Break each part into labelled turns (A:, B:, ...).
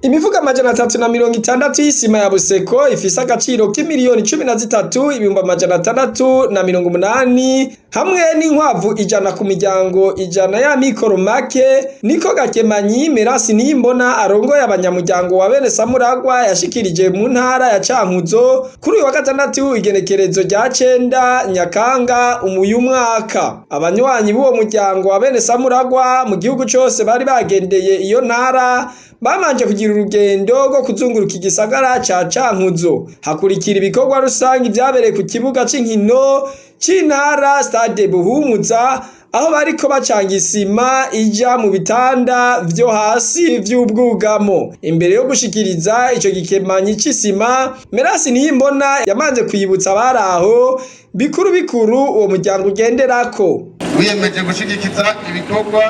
A: Imifuko 360 y'isima ya Buceco ifise agaciro k'imiliyoni 13,680 hamwe n'inkwavu 100 ku miryango 100 ya mikoro make niko gakemanyi Mélance Niyimbona arongoye abanyamuryango wa Bene Samuragwa yashikirije mu ntara ya Cankuzo kuri uyu wa gatandatu igenekerezo rya 9 Nyakanga uyu mwaka. Abanywanyi b'uwo muryango wa Bene Samuragwa mu gihugu cose bari bagendeye iyo ntara bamanje kugira urugendo rwo kuzunguruka igisagara ca Cankuzo. Hakurikira ibikorwa rusangi vyabereye ku kibuga c'inkino c'intara stade Buhumuza aho bariko bacanga isima ija mu bitanda vyo hasi vy'ubwugamo. Imbere yo gushikiriza ico gikemanyi c'isima, Mélance Niyimbona yamanze kwibutsa baraho bikuru uwo muryango ugenderako.
B: Wiyemeje gushigikiza ibikorwa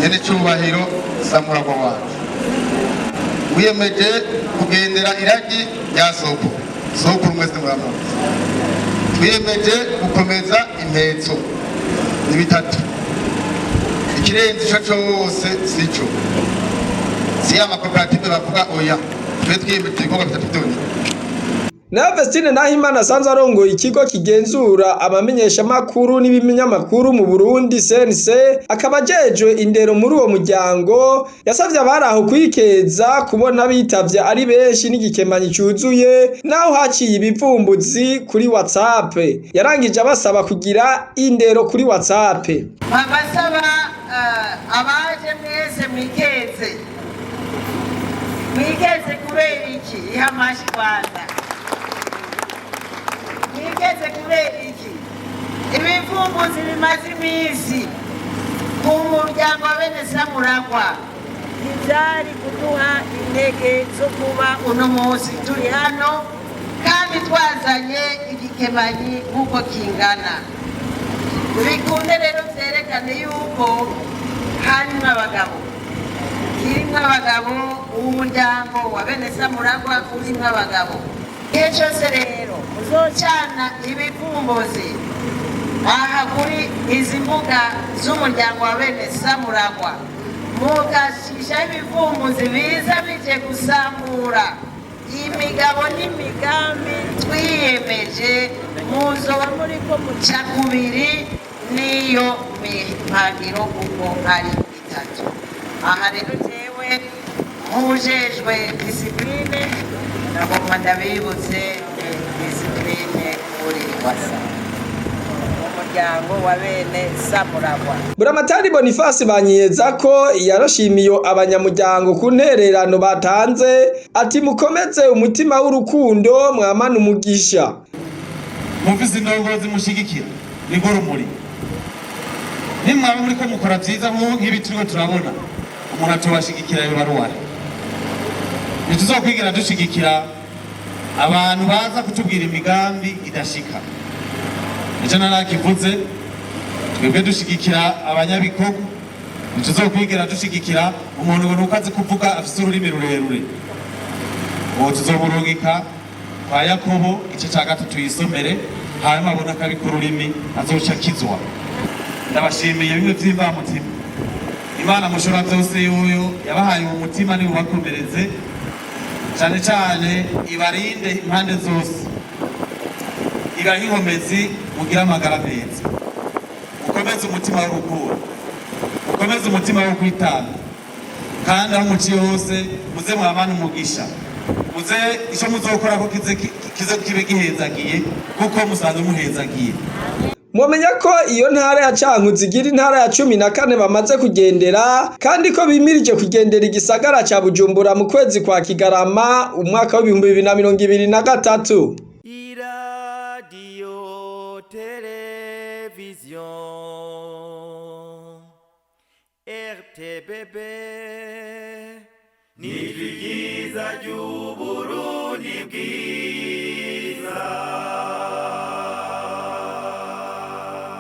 B: nyene cyubahiro Samuragwa wacu. Wiyemeje kugendera iragi rya soko mwese muramuzi. Wiyemeje gukomeza impetso n'ibitatu. Ikirenze ico cyose sico. Si amakoperative bavuga oya. Twiyemeje ibikorwa bitatu byose.
A: Evariste Ndayishimiye asanzwe arongoye ikigo kigenzura abamenyesha makuru n'ibinyamakuru mu Burundi CNC akaba ajejwe indero muri uwo muryango yasavye abaraho kwikeza kubona bitavye ari benshi n'igikemanyi cyuzuye naho haciye ibivumbuzi kuri WhatsApp. Yarangije abasaba kugira indero kuri WhatsApp.
C: Babasaba abaje mwese mwikeze kubera iki ihamashi Rwanda mwikeze kubera iki ibivumbuzi bimaze iminsi ku muryango wa Bene Samuragwa ivyari kuduha intege zo kuba uno munsi turi hano kandi twazanye igikemanyi nk'uko kingana. Bikunde rero vyerekane yuko harimwo abagabo umuryango wa Bene Samuragwa urimwo abagabo. Igihe cyose rero uzocana ibivumbuzi aha kuri izi mbuga z'umuryango wa Bene Samuragwa mugashisha ibivumbuzi biza bije gusambura imigabo n'imigambi twiyemeje muzoba muriko muca kubiri niyo mipangiro uko ari itatu. Aha rero jewe mujejwe disipline nagomba ndabibutse disipline kuri wasa umuryango wa Bene Samuragwa.
A: Buramatari Boniface Banyiyezako yarashimiye abanyamuryango ku ntererano batanze ati mukomeze umutima w'urukundo mwamana umugisha.
D: Mufise indongozi mushigikira niko rumuri. Nimwaba muri ko mukora vyiza nk'ibi turiko turabona umuntu atubashigikira yo baruwari. Nituzokwigira dushigikira abantu baza kutubwira imigambi idashika. Icyo narakivuze twebwe dushigikira abanyabikorwa. Nituzokwigira dushigikira umuntu ngo nukaze kuvuga afise ururimi rurerure. Uwo tuzoburungika kwa Yakobo ice ca gatatu yisomere hanyuma abona kabikora ururimi azoca kizwa. Ndabashimiye bimwe vy'imvamutima. Imana mushora byose yoyo yabahaye mu mutima ni bubakomereze cyane cyane ibarinde impande zose ibahe inkomezi mugira amagara meza mukomeze umutima w'urukundo mukomeze umutima wo kwitanga kandi aho muciye hose muze mwamana umugisha muze icyo muzokora ko kize kibe gihezagiye kuko musanzwe muhezagiye.
A: Mwamenya ko iyo ntara ya Cankuzo igira intara ya 14 bamaze kugendera kandi ko bimirije kugendera igisagara ca Bujumbura mu kwezi kwa Kigarama umwaka wa 2023.
E: Radio television RTBB ni byiza by'Uburundi bwiza.